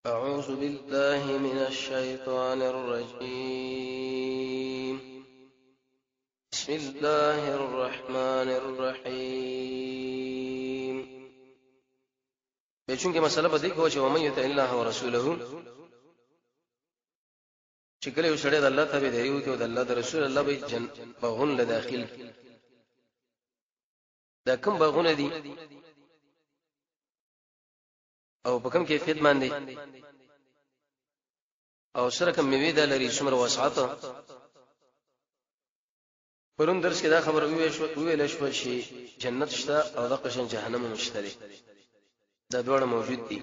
أعوذ بالله من الشيطان الرجيم. بسم الله الرحمن الرحيم. بچونکه مسله به دې کوي چې ومن يطع الله ورسوله چې کله یو سړی د الله تابعداري وکړي او د الله د رسول الله به بغون له داخل دا کوم بغونه دي او په کوم کیفیت باندې او سره کوم میوه د لري څومره وسعت پرون درس کې دا خبر ویل شو چې جنت شته او د قشن جهنم مشته دي دا دوړه موجود دي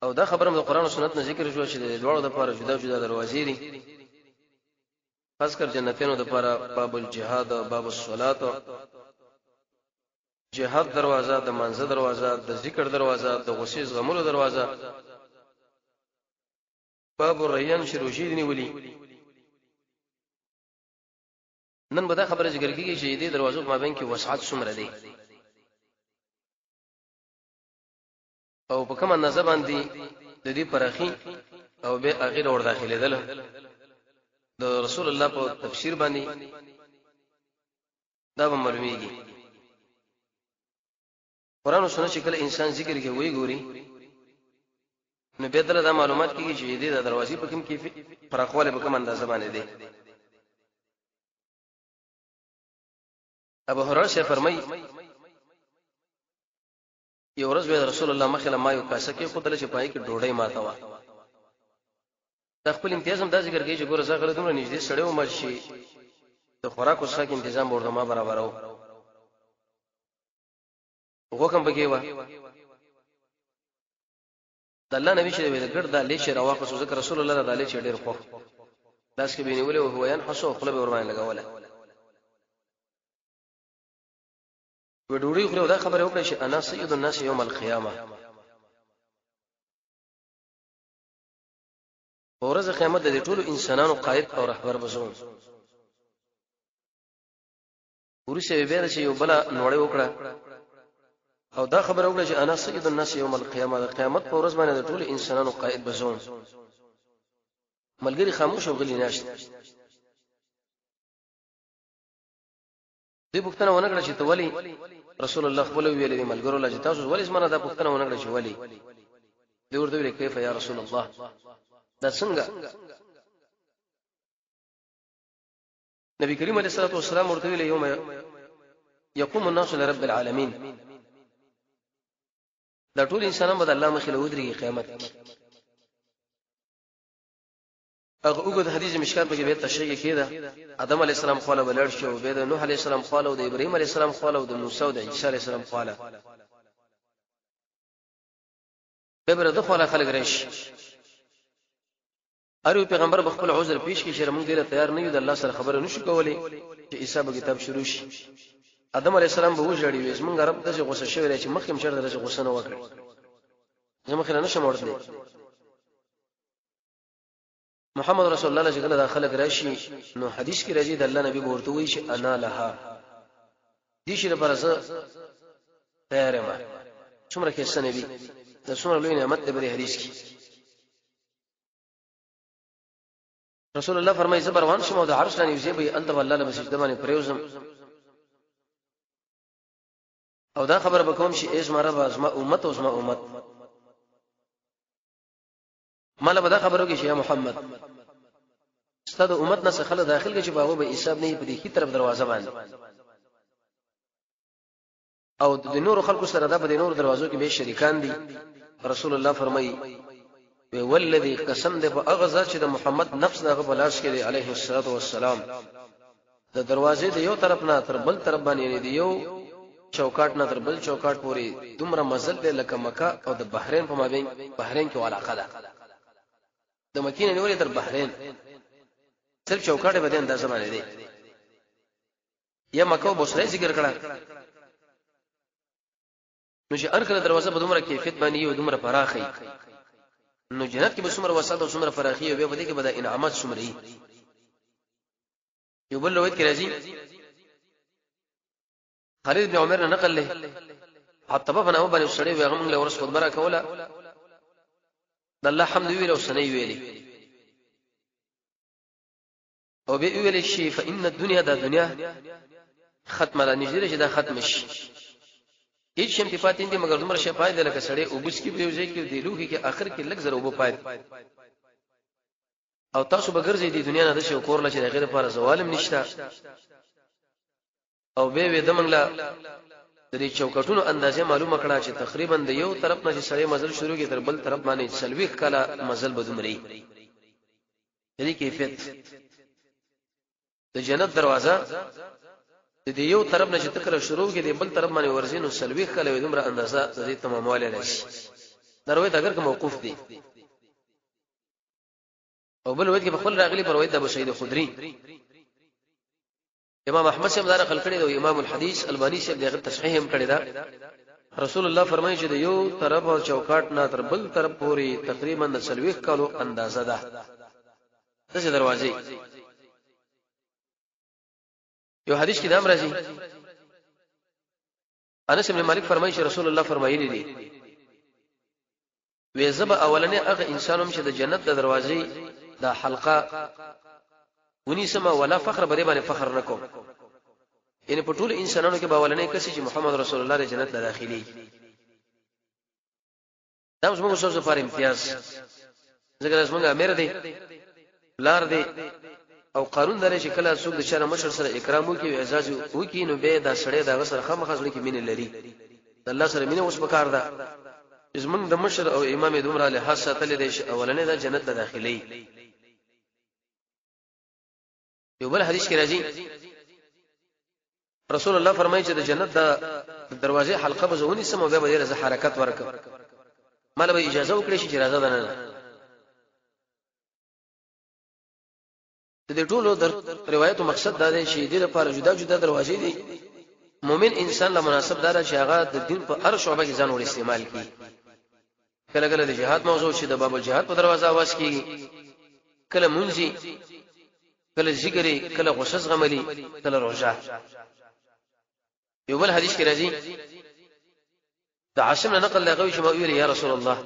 او دا خبره د قران او سنت نه ذکر شو چې د دوړو د لپاره جدا جدا دروازې دي خاص کر جنتینو د لپاره باب الجهاد او باب الصلاه جهاد دروازه د منځه دروازه د ذکر دروازه د غصې زغملو دروازه باب الريان شروشي دي ولي نن به دا خبره ذکر کیږي چې دې دروازو په مابین کې وسعت څومره دی او په کومه نظر باندې د دې پرخي او به اخر اور داخله ده د رسول الله په تفسیر باندې دا به معلومیږي قرآن او سنت چې کله انسان ذکر کوي وی ګوري نو به دله دا معلومات کیږي چې دې د دروازې په کوم کې پرخواله په کوم اندازه باندې دی ابو هريره سے فرمای یو ورځ به رسول الله مخله ما یو کاسه کې خدای چې پای کې ډوډۍ ماته وا د خپل امتیاز هم دا ذکر کوي چې ګوره زه غره دومره نږدې سړیو مرشي د خوراک او څښاک تنظیم ورته ما برابرو وګم بګي وا د الله نبی چې ویل ګرځا د لیش راوخه ذکر رسول الله د لیش ډیر خو داس کې بینولې او هو ينحسو خپل به ورمانه لګوله وډوړي خو دا خبره وکړه چې انا سيد الناس يوم القيامه ورځ قیامت د ټولو انسانانو قائد او رهبر بزوم ورسې به چې یو بل نوړې وکړه او دا خبره وکړه چې انا سيد الناس يوم القيامه د قیامت په ورځ باندې د ټولو انسانانو قائد بزوم ملګری خاموش او غلی ناشته دې پوښتنه ونکړه چې ته ولی رسول الله خپل ویلې دی ملګرو الله چې تاسو ولی زمانه دا پوښتنه ونکړه چې ولی دی ورته ویل کیف یا رسول الله دا څنګه نبی کریم علیه الصلاه والسلام ورته ویل یوم یقوم الناس لرب العالمین دا ټول انسانان به د الله مخې له ودرېږي قیامت کې هغه وګد حدیث مشکات په کې به تشریح کېده آدم علی السلام خواله ولړ شو به د نوح علی السلام خواله او د ابراهیم علی السلام خواله او د موسی او د عیسی علی السلام خواله به بر د خواله خلک راشي ارو پیغمبر بخپل عذر پیش کې شرمون دی تیار نه یو د الله سره خبره نشو کولای چې عیسی به کتاب شروع شي آدم علی السلام به وژړی وې زمونږ رب ته غوسه شوی چې مخکې مشر درته غوسه نه وکړي زموږ خلک نشم ورته محمد رسول الله صلی الله علیه خلق راشي نو حدیث کې راځي د الله نبی ورته وایي چې انا لها دې شی لپاره زه تیار یم څومره کې سنبي د څومره لوی نعمت دې په حدیث کې رسول الله فرمایي زبر روان شوم او د عرش نه یوځي به انت والله له مسجد باندې پریوزم او دا خبره بکوم چې ایز مره باز ما امت او زما امت مالا به دا خبرو کې چې یا محمد ستاسو امت نه څخه داخل کې چې باغو به حساب نه په دې کی طرف دروازه باندې او د نور خلکو سره دا په نور دروازو کې به شریکان دي رسول الله فرمایي والذي قسم ده په اغزا چې د محمد نفس دغه بلاش کې عليه الصلاه والسلام د دروازې د یو طرف نه تر بل طرف باندې یعنی د یو چوکاټ نه تر بل چوکاټ پورې دومره مزل ده لکه مکه او د بحرین په مابین بحرین کې علاقه ده د مکې نه نیولې تر بحرین صرف چوکاټ به د اندازه باندې دی یا مکه او بصره ذکر کړه نو چې هر کله دروازه په دومره کیفیت باندې یو دومره پراخي نو جنت کې به څومره وسعت او څومره فراخي او به دې کې به د انعامات څومره یو بل روایت کې راځي خالد بن عمر نه نقل له عتبه بنو باندې سړی وغه موږ له ورس خطبه کوله د الله حمد ویل او سنې ویلي او به ویل شي فإن الدنيا دا دنیا ختمه را نږدې چې دا ختم شي هیڅ شم په پاتین دي مګر عمر شي پای د لکه سړی او بس کې پریوځي کې دی لوخي کې اخر کې لګ زره وب پای او تاسو به ګرځي دي دنیا نه د شو کور لچې غیر لپاره زوالم نشته او به وې د منګلا د دې چوکټونو اندازې معلومه کړه چې تقریبا د یو طرف نه چې سړی مزل شروع کی تر بل طرف باندې سلويخ کله مزل بدومري دې کیفیت د جنت دروازه د یو طرف نه چې تکره شروع کی د بل طرف باندې ورزینو سلويخ کله دومره اندازه د دې تمامواله راشي دروي اگر که موقوف دي او بل وخت کې بخل راغلي پر وې د ابو سعید خدری امام احمد صاحب دا نقل کړی دی امام الحديث الباني صاحب دغه تصحیح هم کړی دا رسول الله فرمایي چې د یو طرف او چوکاټ نه تر بل طرف پورې تقریبا د سلويخ کالو اندازه ده دغه دروازې یو حدیث کې نام راځي انس بن مالک فرمایي چې رسول الله فرمایلی دي وې زب اولنې هغه انسانوم چې د جنت د دروازې د حلقه ونی سما ولا فخر بری باندې فخر نکوم یعنی په ټول انسانانو کې باولنې کسي چې محمد رسول الله د جنت ته داخلي دا زموږ سره لپاره امتیاز ځکه زموږ امیر دی لار دی او قانون درې چې کله څوک د شرم مشر سره اکرام وکي او اعزاز وکي نو به دا سړی دا سره خامخا سړی کې مینه لري د الله سره مینه اوس پکار ده زمونږ د مشر او امام دومره له حسه تل دي اولنې د جنت ته داخلي یو بل حدیث کې راځي رسول الله فرمایي چې د جنت د دروازې حلقه به زونی سم او به ډیره حرکت ورکړي مله به اجازه وکړي چې اجازه ده نه د ټولو در روایتو مقصد دا دی چې د لپاره جدا جدا دروازې دي مؤمن انسان له مناسب دار چې هغه د دین په هر شعبه کې ځان ور استعمال کړي کله کله د جهاد موضوع شي د باب الجهاد په دروازه आवाज کیږي کله منځي کله ذکرې کله غوسه غملي کله روزه یو بل حدیث کې راځي د عاصم نقل لغوي چې ما ویل یا رسول الله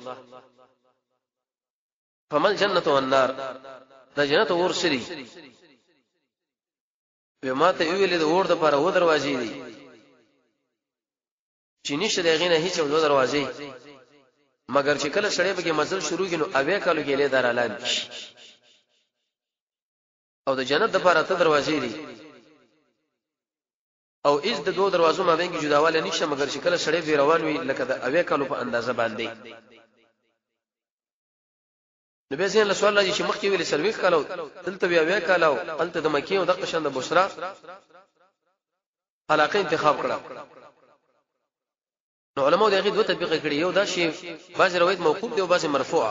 فما الجنه والنار د جنت اور سری به ماته ویل د اور د لپاره و دروازې دي چې نشه دغه نه هیڅ و دروازې مگر چې کله سړی به مزل شروع کینو اوې کالو کې له درالاله او د جنت د لپاره ته دروازې دي او ایز د دوه دروازو مابین کې جداواله نشه مگر چې کله سړی به روان وي لکه د اوې کالو په اندازه باندې نبی زین له سوال راځي چې مخکې ویل سلويخ کالو دلته بیا اوې کالو انت د مکه او د قشن د بصره علاقه انتخاب کړه نو علماء دغه دوه تطبیق کړي یو دا شی بعض روایت موقوف دی او بعض مرفوع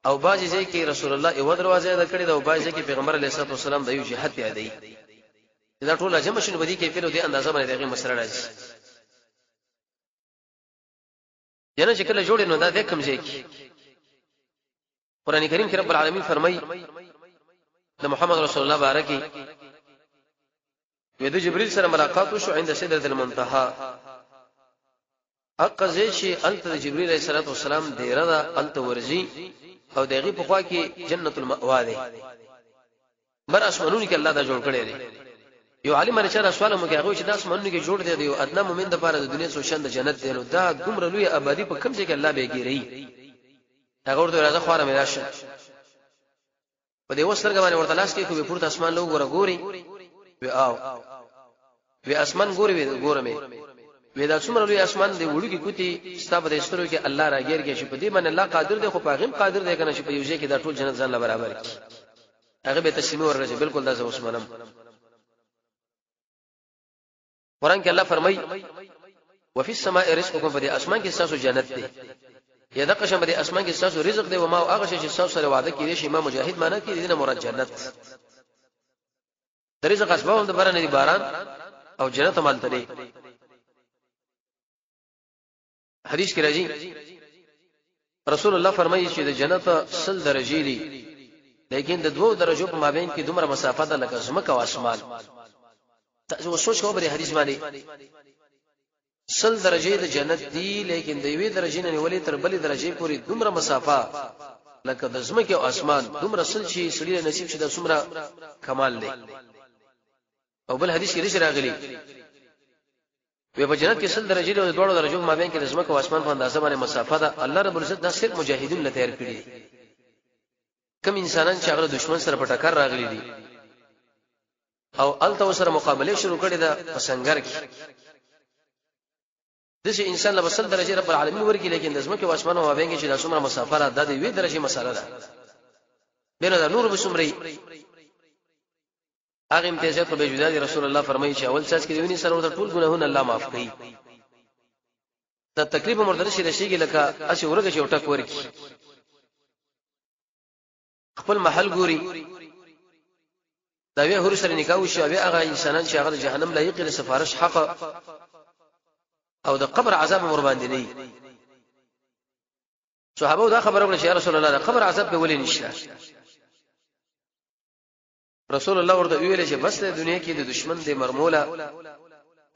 او بعض ځای کې رسول الله یو دروازه ده کړی دا او بعض ځای کې پیغمبر علیه الصلاه والسلام د یو جهت یادې دا ټول جمع شنو بدی کې په دې اندازه باندې دغه مسله راځي ینه چې کله جوړ نو دا د کوم ځای کې قران کریم کې رب العالمین فرمایي د محمد رسول الله بارکی وې د جبريل سره ملاقات وشو عند سدرۃ المنتهى اقزه شي انت د جبريل علیه الصلاه والسلام ډیره ده انت ورزي او دغه په خوا کې جنت المأوا ده بر اسمنونی کې الله دا جوړ کړی دی یو عالم رچا سوال مو کې هغه چې دا اسمنونی کې جوړ دی یو ادنا مومن د پاره د دنیا سو شند جنت دی نو دا دومره لوی آبادی په کوم ځای کې الله به ګیری هغه ورته راځه خواره مې راشه په دې وسرګ باندې ورته لاس کې کوې پورته اسمان لو ګوري وی او وی اسمان ګوري ګورمه وې دا څومره لوی اسمان دی وړو کې کوتي ستاب د استرو کې الله راګیر کې چې په دې باندې الله قادر دی خو په غیم قادر دی کنه چې په یوځای کې دا ټول جنت ځان له برابر کی هغه به تسلیمي ورغی بالکل دا زه عثمانم قران کې الله فرمای وفي السماء رزقكم فدي اسمان کې تاسو جنت دی یا د قشم دې اسمان کې تاسو رزق دی او ما هغه شی چې تاسو سره وعده کړی شي امام مجاهد معنا کې دې نه مراد جنت د رزق اسباب د باران دی باران او جنت مالته دی حدیث کې راځي رسول الله فرمایي چې د جنت 100 درجې دي لیکن د دوه درجو په مابین کې دومره مسافه ده لکه زمکه او اسمان تاسو سوچ کوئ په حدیث باندې سل درجه د جنت دی، لیکن د یوې درجې نه ولې تر بلې درجې پورې دومره مسافه لکه د زمکه او اسمان دومره سل شي سړي نصیب شي د څومره کمال دی. او بل حدیث کې راغلی وی په جنت کې سل درجې د دوړو درجو مابین کې د زمکه او اسمان په اندازه باندې مسافه ده. الله رب العزت دا صرف مجاهدین لته تیار کړی. کوم انسانان چې هغه دشمن سره په ټکر راغلي دي او الته سره مقابله شروع کړي ده په سنگر کې، دغه انسان له وسل درجه رب العالمین ورکی، لیکن د زمکه او اسمان او مابین کې چې د څومره مسافه ده د وی درجه مساله ده. بینه د نور بسمري هغه امتیازات په وجود رسول الله فرمایي چې اول څاڅ کې دیونی سره ورته ټول ګناهونه الله معاف کوي. دا تکلیف مردل شي رشيږي لکه اسی ورګه چې وټک ورکی خپل محل ګوري. دا وی هر سره نکاح وشي بیا هغه انسانان چې هغه جهنم لایق له سفارش حق او د قبر عذاب مر باندې نه. صحابه دا خبره وکړه چې یا رسول الله دا قبر عذاب به ولې نشته. رسول الله ورته ویل چې بس د دنیا کې د دشمن د مرموله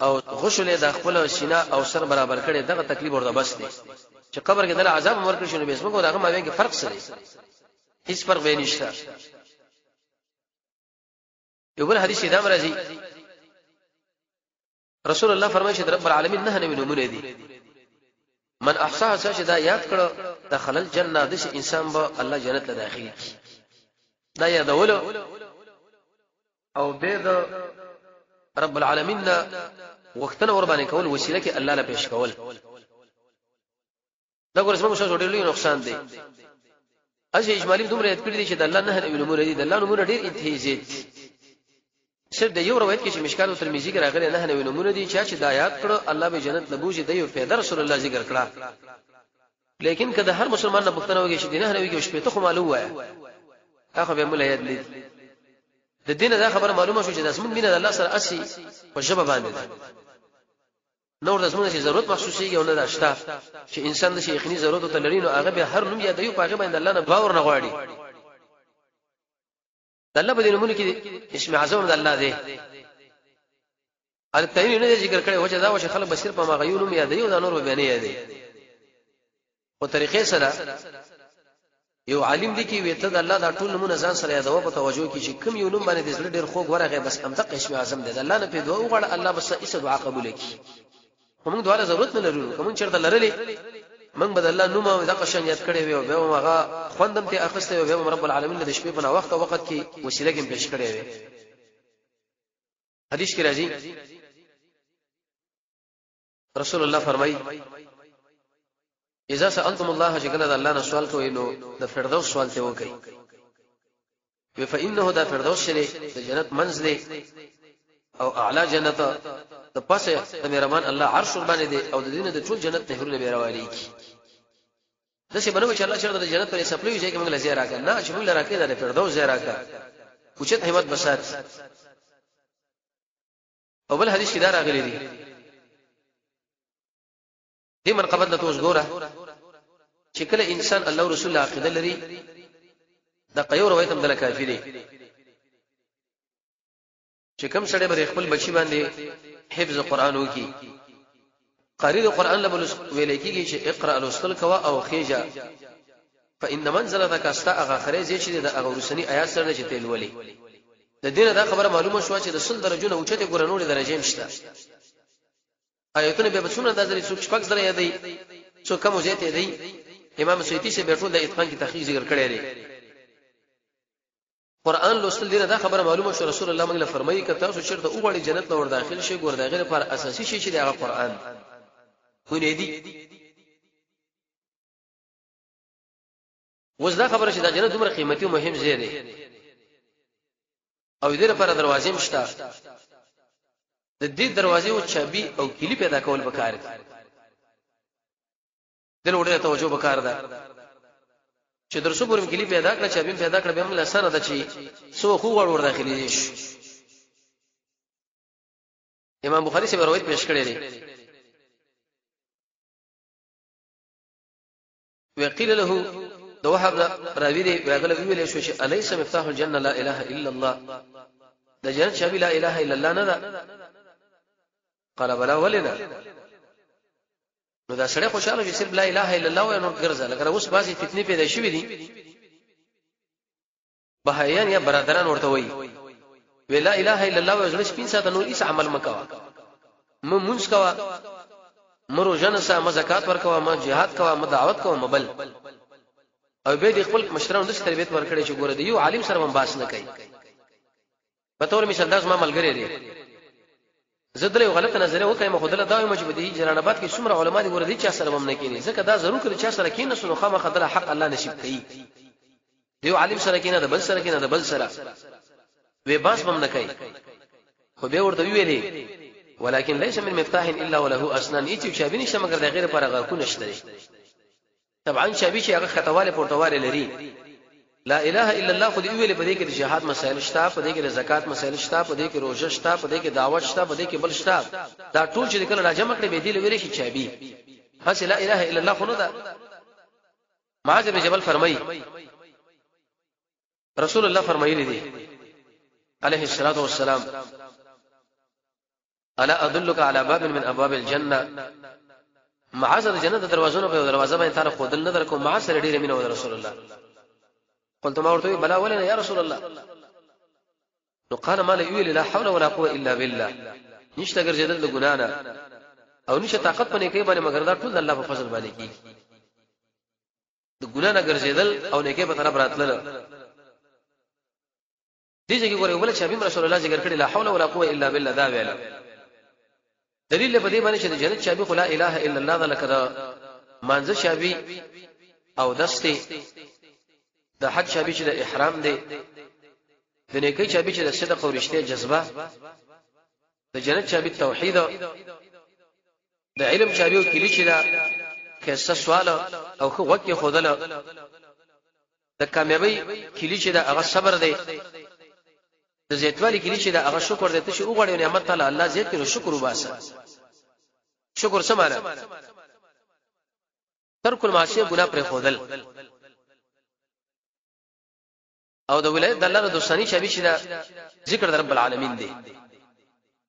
او غشله د خپل سینه او سر برابر کړي دغه تکلیف ورته بس دی چې قبر کې د عذاب ورکړي شنو به اسمه دغه مابین کې فرق سره هیڅ فرق به نشته. یو بل حدیث دا مرضی رسول الله فرمایي چې رب العالمین نه نه نمونه دي من احصاها سجدا یاد کړه دخل الجنه د انسان به الله جنت له داخلي دا یادولو او به د رب العالمین وختنه ور باندې کول وسیله کې الله له پېښ کول دا ګورسمه مشه ډېر لوی نقصان دی. اځه اجمالی دومره یاد کړی دي چې د الله نه نمونه دي، د الله نمونه ډېر انتهازي صرف د یو روایت کې چې مشکال او ترمذی کې راغلي نه نمونه دي چې د آیات کړه الله به جنت لبوجي دی او پیدا رسول الله ذکر کړه. لیکن کله هر مسلمان نه پښتنه وږي چې دینه نه وږي شپې ته خو معلومه وای هغه به مولا یاد لید د دین دا خبره معلومه شو چې د اسمن مینه د الله سره اسی په جبه باندې ده. نور د اسمن چې ضرورت محسوسيږي او نه داشته چې انسان د شیخنی ضرورت ته لري نو هغه به هر نوم یاد یو پاګه باندې الله نه باور نه غواړي. د الله په نومونو کې اسم اعظم د الله دی. التعین نه ذکر کړي وجه دا و چې خلک بصیر په مغیونو یاد یو د نور بیان یاد دی. په طریقې سره یو عالم دی کې وته د الله د ټول نمونه ځان سره یادو په توجه کې چې کوم یو نوم باندې د زړه ډیر خوږ ورغه بس هم دغه اسم اعظم دی. د الله نه په دعا وغواړه الله بس ایسه دعا قبول کړي. کوم دعا ضرورت نه لرو کوم چرته لرلې من بد الله نومه دغه شان یاد کړي وي او به هغه خوندم ته اخسته وي به رب العالمین د شپې په وخت کې وسیله کې پېښ کړي وي. حدیث کې راځي رسول الله فرمایي اذا سألتم الله جل الله نه سوال کوئ نو د فردوس سوال ته وکړئ فإنه دا فردوس شری د جنت منزل او اعلی جنت د پاسه د مهربان الله عرش باندې دی او د دینه د ټول جنت نهرونه به راوالي کی. د څه بنو چې الله شرط د جنت پر سپلوي چې موږ له زیرا کړه نه چې موږ لراکې د فردوس زیرا کړه اوچت همت بسات. او بل حدیث کې دا راغلی دی دې منقبت د توس ګوره چې کله انسان الله او رسول عقیده لري د قیور روایت هم د کافری چې کوم سړی بر خپل بچی باندې حفظ قران وکي قاری د قران له ویل کېږي چې اقرا الوصل کوا او خيجا فإن منزلتك استغ خريزه چې د اغورسنی آیات سره چې تل ولي د دینه دا خبره معلومه شو چې د سل درجو نه اوچته ګورنوړي درجه مشته. آیتونه به څونه د ځلې څوک شپږ ځله یادې څوک کوم ځای ته دی. امام سیوطي سے بیٹھو د اتقان کی تحقیق ذکر کړی دی. قران لوستل دینه دا خبره معلومه شو رسول الله موږ له فرمایي ک تاسو چیرته وګړي جنت له ور داخل شي ګور داخله پر اساسي شي چې دا قران خو نه دی. وزدا خبره چې دا جنت دومره قیمتي او مهم ځای دی او دې لپاره دروازې مشته. د دې دروازې او چابي او کلی پیدا کول وکړ دل وړه توجه وکړ دا چې درسو پورم کلی پیدا کړ چابي پیدا کړ به موږ لسره د چی سو خو ور داخلي شي. امام بخاری سے روایت پیش کړی دی وقيل له د وهب راوی دی راغله ویل شو چې الیس مفتاح الجنه لا اله الا الله د جنت چابي لا اله الا الله نه ده. قال بلا ولنا نو دا سړی خوشاله چې صرف لا اله الا الله و نور ګرځا لکه اوس باسي فتنې پیدا شوې دي بهایان یا برادران ورته وایي ولا اله الا الله و زړه سپین ساته نور هیڅ عمل مکوا مونږ کوا مرو جنسا ما زکات ورکوا ما jihad کوا ما دعوت کوا مبل او به د خپل مشرانو د تربیت ورکړي چې ګوره دی یو عالم سره باس نه کوي په تور مثال داس ما ملګری دی زدل یو غلط نظر وکړم خو دله دا یو مجبدي جلال آباد کې څومره علما دي ګوره دی چا سره هم نه کینی ځکه دا ضرور کړي چا سره کینې سنو خامہ خدله حق الله نصیب کوي دی عالم سره کینې د بل سره کینې د بل سره وې باس هم نه کوي خو به ورته ویلې ولكن ليس من مفتاح الا وله اسنان يتي شابين نشته مگر د غیر پر هغه کو نشته طبعا شابي چې هغه خطواله پورتواله لري لا اله الا الله خو دې ویلې په دې کې د جهاد مسائل شته په دې کې د زکات مسائل شته په دې کې روزه شته په دې کې دعوت شته په دې کې بل شته دا ټول چې کله راجمع کړي به دې ویلې شي شابي بس لا اله الا الله خو نه ده معاذ بن جبل فرمایي رسول الله فرمایلی دي عليه الصلاه والسلام الا ادلك على باب من ابواب الجنه معاذ د جنت دروازونو په دروازه باندې تر خودل نظر کوم معاذ سره ډیره مینه و رسول الله قلت ما ورته بلا ولنا يا رسول الله نو قال ما لا يقول لا حول ولا قوه الا بالله نشته ګرځیدل د ګنانا او نشه طاقت پنه کوي باندې مگر دا ټول الله په فضل باندې کی د ګنانا ګرځیدل او نیکه په طرف راتلل دې ځکه ګوره ولې چې رسول الله ذکر کړی لا حول ولا قوه الا بالله دا ویل دلیل په دې باندې چې د جنت چابي خو لا اله الا الله ده لکه دا مانزه چابي او دستي د حج چابي چې د احرام دی د نیکی چابي چې د صدق او رښتیا جذبه د جنت چابي توحید د علم چابي او کلی چې دا کیسه سوال او خو وکي خودله د کامیابی کلی چې دا هغه صبر دی د زیاتوالی کلی چې دا هغه شکر دې ته چې وګړي نعمت تعالی الله زیات کړي شکر وباسه شکر سمانه ترک المعصیه ګناه پر خودل او د ولایت د الله د دوستانی شابي چې دا ذکر د رب العالمین دی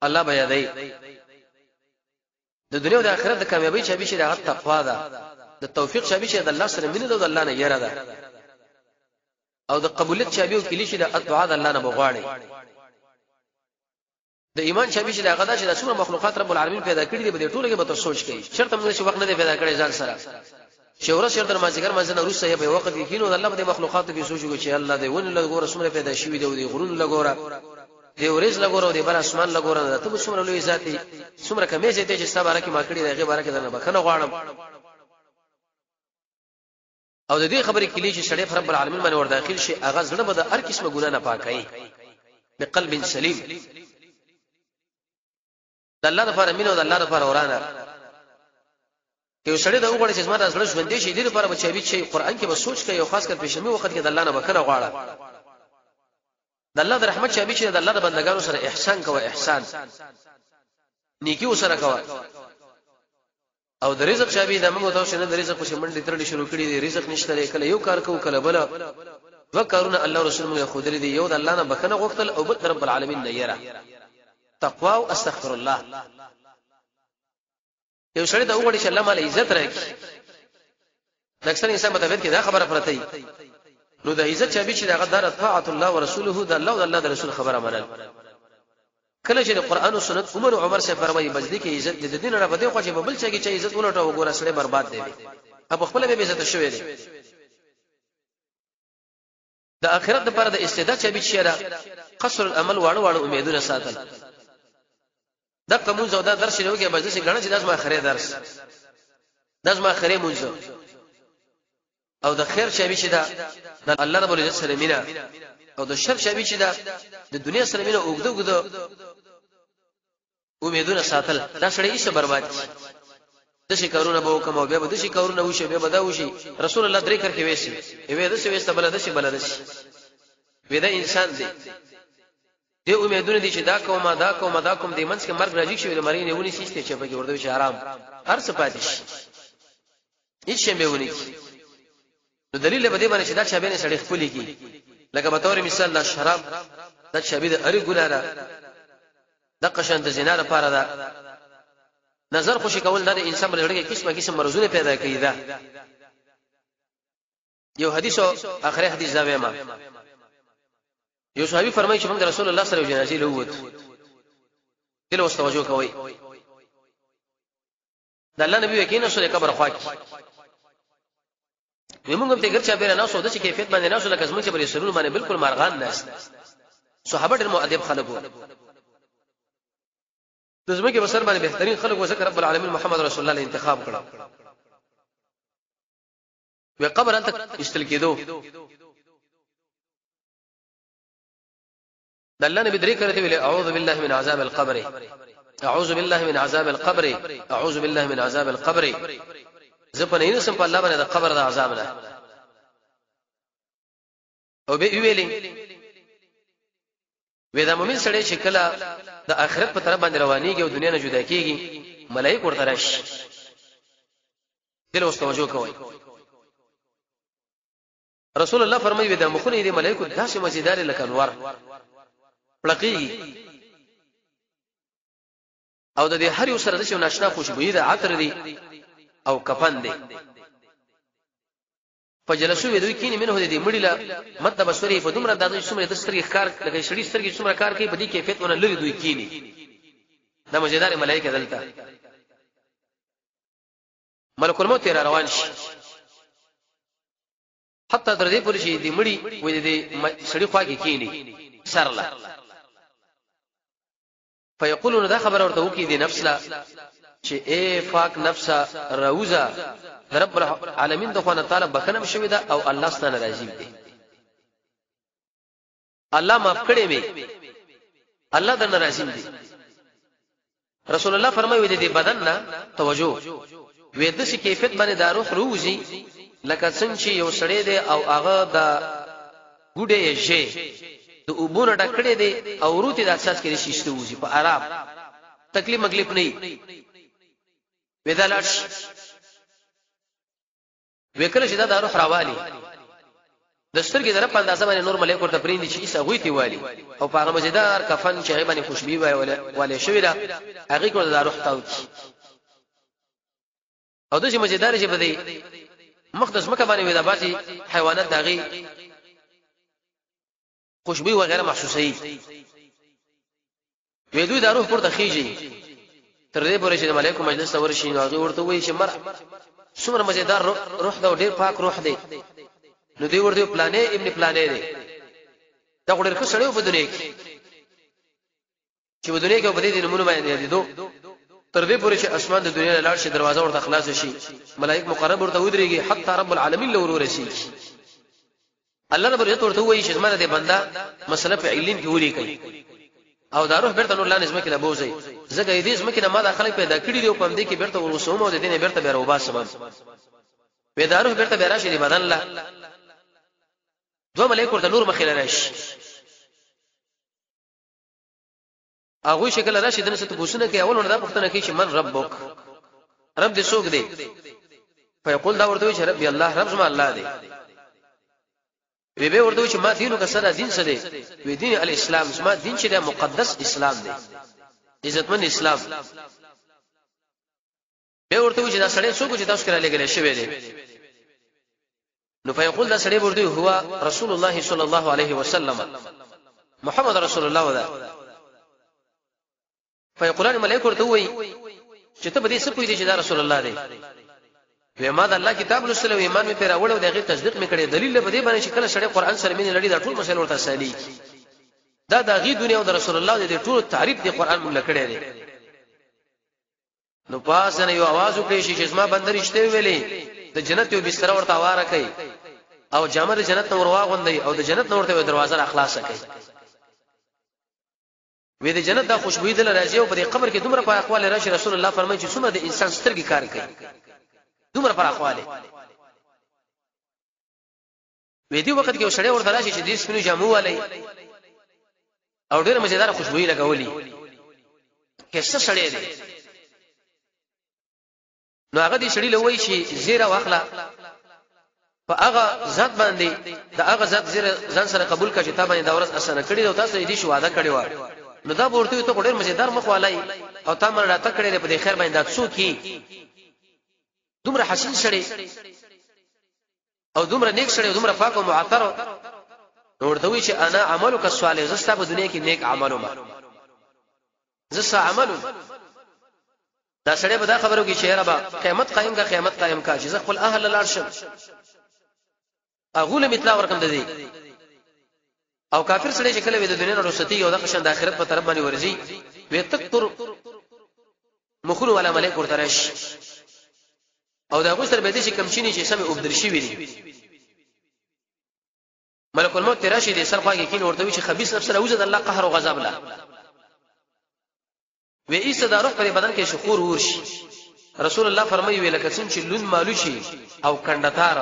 الله بیا دی د دنیا او د آخرت د کامیابی شابي چې دا تقوا ده د توفیق شابي چې د الله سره مینه ده او د الله نه یره ده او د قبولیت شابي او کلی چې د دعا د الله نه بغواړي د ایمان شابي چې هغه د څومره مخلوقات رب العالمین پیدا کړی دی به ټولګه به تاسو سوچ کړئ شرط موږ چې وخت نه پیدا کړی ځان سره شورا شر در مازیګر مازنه روسه په وخت کې کینو د الله په مخلوقاتو کې سوچو چې الله دې ونه لګور څومره پیدا شوی دی او غرون لګور دی ورز لګور او دی بل اسمان لګور ته څومره لوی ذاتي څومره کمې ته چې سبا راکې ما کړی دی هغه بارکه درنه بخنه غواړم او د دې خبرې کلی چې شړې رب العالمین باندې ور داخل شي هغه زړه به د هر قسمه ګناه نه پاکي بقلب سلیم د الله لپاره مینه او د الله لپاره ورانه یو سړی دا وګړي چې زما د زړه ژوندې شي د لپاره بچی شي قران کې به سوچ کوي او خاص کر پېښمي وخت کې د الله نه بکنه غواړه د الله د رحمت شابي چې د الله د بندگانو سره احسان کوي احسان نیکی وسره کوي او د رزق شابي د موږ تاسو نه د رزق په منډه ترډي شروع کړي دي رزق نشته کله یو کار کوو کله بل وکړونه الله رسول موږ خو درې دي یو د الله نه بکنه غوښتل او بل رب العالمین نه یره تقوا او استغفر الله یو سړی دا وګړي چې الله مال عزت راکړي د اکثر انسان په طبيعت کې دا خبره پرته نو د عزت چابي چې دا غدار طاعت الله ورسوله د الله او الله د رسول خبره منل کله چې د قران او سنت عمر او عمر سے فرمایي بجدي کې عزت د دین نه بده خو چې بل چا کې چې عزت ولټه وګوره سړی برباد دی اب خپل به عزت شوی دی د اخرت لپاره د استعداد چابي چې دا قصر الامل واړو امیدونه ساتل د قمون زودا درس لوګي به ځکه غنځ داس ما خره درس داس ما خره مونږ او د خیر شابي چې دا د الله رب العزت سره مینا او د شر شابي چې دا د دنیا سره مینا اوګدو امیدونه ساتل دا سړی هیڅ برباد د شي کارونه به وکم او بیا به د شي کارونه وشي بیا به دا وشي رسول الله درې کړ کې وېسي وې د شي وېسته بل د شي وې دا انسان دی دې امیدونه دي چې دا کوم د منځ کې مرګ راځي چې د مرینه ونی سیسته چې په کې ورته شي آرام هر څه پاتې شي هیڅ شی به ونی نو دلیل به دې باندې چې دا چا به سړی خپل کی لکه به تور مثال د شراب د شابې د اړ ګناه د قشن د زنا لپاره دا نظر خوشی کول نه انسان بلړي قسمه قسم مرزونه پیدا کوي دا یو حدیث اخر حدیث دا ما یو صحابي فرمایي چې موږ رسول الله صلی الله علیه وسلم لوت دل واستوجو کوي د الله نبی وکینه سره قبر خوا کی موږ ته ګرځا بیره نه سوده چې کیفیت باندې نه سوده کزمن چې بری سرور باندې بالکل مارغان نه صحابه ډېر مؤدب خلک وو د زمکه بسر باندې بهترین خلک وذکر رب العالمین محمد رسول الله انتخاب کړ و قبر انت استل کېدو د الله نبی درې کړه ویل اعوذ بالله من عذاب القبر اعوذ بالله من عذاب القبر اعوذ بالله من عذاب القبر زپنه نه سم په الله باندې د قبر د عذاب نه او به ویلې ودا مومن سره چې کله د آخرت په طرف باندې روانيږي او دنیا نه جدا کیږي ملائکه ورته راشي دل واستوجو کوي رسول الله فرمایي ودا مخونه دي ملائکه داسې مزیدار لکه انوار پړقېږي او د دې هر یو سره د شو ناشنا خوشبوئی د عطر دي او کفن دي فجلسو دوی کینی منه دي مړی لا مت بصری په دومره د څومره د سترګې ښکار لکه شړی سترګې څومره کار کوي په دې کیفیت ونه لري دوی کینی د مزیدار ملائکه دلته ملک الموت را روان شي حتی تر دې پورې چې دې مړی وې دې شړی خوا کې کینی سرلا فیقولون دا خبر ورته وکي دي نفس لا چې اے پاک نفس روزا رب العالمین د خوانه تعالی بکنه شوی دا او الله ستانه راضی دی الله معاف کړي می الله د ناراضی دی رسول الله فرمایي دې بدن نه توجه وې د شي کیفیت باندې دا روح روزي لکه څنګه چې یو سړی دی او هغه دا ګډه شي د اوبونه ډکړې دي او روتي د احساس کې شيشته وځي په آرام تکلیف مغلیف نه ودالش وکړه چې دا روح راوالي د سترګې در په اندازه باندې نور ملائکه ورته پریندي چې ایسه غوي تی والی او په هغه مزیدار کفن چې باندې خوشبي وای شوی دا هغه کو د روح تاو او د چې مزیدار چې بده مقدس مکه باندې ودا باسي حیوانات داغي خوشبوئی وغیرہ محسوسه وي دوی دا روح پورته خيږي تر دې پورې چې ملائکه مجلس ته ورشي نو هغه ورته وایي چې مر څومره مزیدار روح دا ډېر پاک روح دی نو دی ورته پلانې ابن پلانې دی دا ډېر ښه سړیو په دنیا کې چې په دنیا کې په دې نمونه باندې دي دو تر دې پورې چې اسمان د دنیا لاړ شي دروازه ورته خلاص شي ملائکه مقرب ورته ودرېږي حتی رب العالمین له ورور شي الله رب عزت ورته وایي چې زما د بندا مسله په علم کې ولي کوي او دا روح بیرته نور الله نظم کې لبوزي زګې دې زما کې نه ما د خلک پیدا کړی دی او پم دې کې بیرته ورسوم او د دې نه بیرته بیره وبا سبب په دا روح بیرته بیره شي د بدن لا دوه ملائکه ورته نور مخې لراشي هغه شکل راشي دنه ست پوښتنه کوي اول ورته پوښتنه کوي چې من ربک رب دې څوک دی فیقول دا ورته وي چې ربي الله رب زما الله دی وی به ورته چې ما دینو کسره دین څه دی وی دین الاسلام ما دین چې د مقدس اسلام دی عزتمن اسلام به ورته چې دا سړی څوک چې تاسو کړه لګل شوی دی نو فیقول دا سړی ورته هو رسول الله صلی الله علیه وسلم محمد رسول الله ودا فیقولان ملائکه ورته وی چې ته به دې څه پوي دي چې دا رسول الله دی وما د الله کتاب لوستل او ایمان می پر اول او دغه تصدیق می کړي دلیل به دې باندې چې کله سړی قران سره مين لري دا ټول مسله ورته سالي دا د غي دنیا او د رسول الله دې ټول تعریف دی قران مونږ کړي دي نو پاس نه یو आवाज وکړي چې اسما بندرشته ویلې د جنت یو بستر ورته واره کوي او جامه د جنت نور واغوندي او د جنت نور ته دروازه اخلاص کوي وې د جنت د خوشبوئی دل راځي او په قبر کې دومره په اقوال راشي رسول الله فرمایي چې څومره د انسان سترګې کار کوي دومره پر اخواله وې دی وخت کې یو سړی ورته راشي چې دې سپینو جامو والی او ډېر مزیدار خوشبوئی لګولي کیسه سړی دی نو هغه دې سړی لوي چې زیره واخلا په هغه ذات باندې د هغه ذات زیره ځان سره قبول کړي ته باندې دا ورځ اسانه کړي او تاسو دې شو وعده کړی و نو دا ورته ته ډېر مزیدار مخ والای او تا مر را تکړه په دې خیر باندې دا څوک کی دومره حسین سړی او دومره نیک سړی او دومره پاک او معطر نو ورته وی چې انا عملک الصالح زستا په دنیا کې نیک عملو ما زستا عملو دا سړی به دا خبرو کې چې رب قیامت قائم کا چې خپل اهل الارشم اغول مثلا ورکم د دې او کافر سړی چې کله د دنیا نه رستی او د قشن د آخرت په طرف باندې ورځي وي تکتر مخلو ولا ملائک ورترش او دا غوستر به دې چې کمچینی چې سم وبدل شي وي ملک الموت راشي دې سر خواږي کین ورته وي چې خبيث نفس راوزه د الله قهر او غضب لا و ایسه دا روح په بدن کې شکور ورشي رسول الله فرمایي ویل کسن چې لون مالوشي او کندتار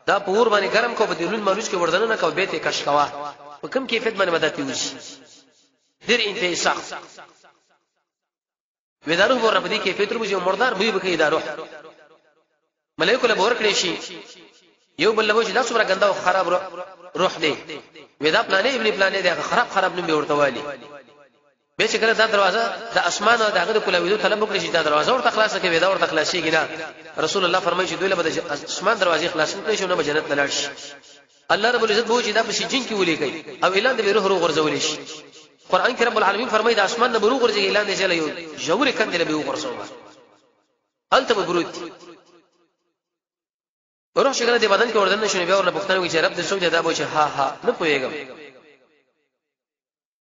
دا په ور باندې ګرم کو په دلون مالوش کې وردن نه کو به ته کش کوا په کوم کیفیت باندې مدد وشي ډیر انتهائی سخت و دا روح ور په دې کیفیت روزي مردار به به کې دا روح ملائکه له ور کړی شي یو بل له چې دا څومره ګنده او خراب روح دی و دا پلانې ابن پلانې دا خراب نوم به ورته والی به چې کله دا دروازه د اسمان او دغه کولویدو طلب وکړي چې دا دروازه ورته خلاصه کوي دا ورته خلاصيږي نه رسول الله فرمایي چې دوی له اسمان دروازې خلاص کړي شو نه به جنت لاړ شي الله رب العزت به چې دا په سجین کې ولي کوي او اعلان د روح غرزول شي قران کې رب العالمین فرمایي د اسمان نه روح غرزي اعلان دی چې له یو جوړ کندل به غرزول الته بروت روح شګره د بدن کې وردن نشو بیا ورنه پښتنه وي چې رب دې سوچ دا به چې ها نه پويګم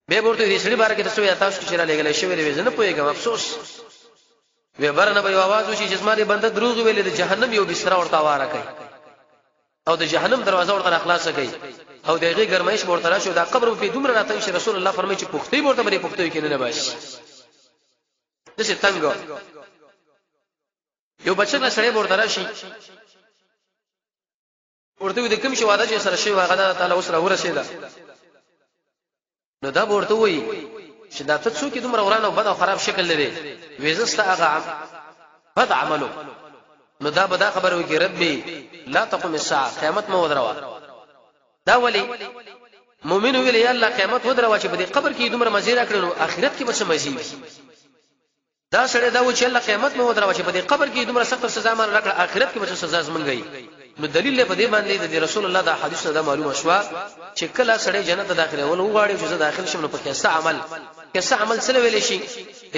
به ورته دې سړي بار کې تاسو یا تاسو چې را لګلې شوی دی نه پويګم افسوس به برنه به आवाज وشي چې زماري بنده دروغ ویلې د جهنم یو بستر ورته واره کوي او د جهنم دروازه ورته خلاصه کوي او دغه ګرمایش ورته راشي دا قبر په دومره راته چې رسول الله فرمایي چې پختې ورته باندې پختې کې نه باشي دغه څنګه یو بچا سره ورته راشي ورته د کوم شي واده چې سره شي واغه تعالی وسره ورسېده نو دا ورته وایي چې دا ته څوک دومره ورانه او بد او خراب شکل لري وېزسته هغه بد عملو نو دا به دا خبره وکړي ربي لا تقم الساعه قیامت مو ودروا دا ولی مؤمن ویل یا الله قیامت ودروا چې په دې قبر کې دومره مزه راکړو اخرت کې به څه مزه دا سره دا و چې الله قیامت مو ودروا چې په دې قبر کې دومره سخت سزا مان راکړه اخرت کې به څه سزا زمونږي نو دلیل په دې باندې د رسول الله دا حدیث نه معلومه شو چې کله سړی جنت داخله ول وغواړي چې داخل شي نو په کیسه عمل سره ویل شي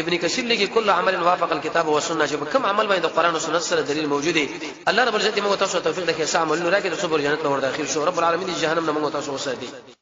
ابن کثیر لګي کله عمل وافق الكتاب والسنه چې کوم عمل باندې قرآن او سنت سره دلیل موجود دی الله رب العزت موږ تاسو توفیق د کیسه عمل نو راکړي د صبر جنت له ور داخل شو رب العالمین جهنم نه موږ تاسو وساتي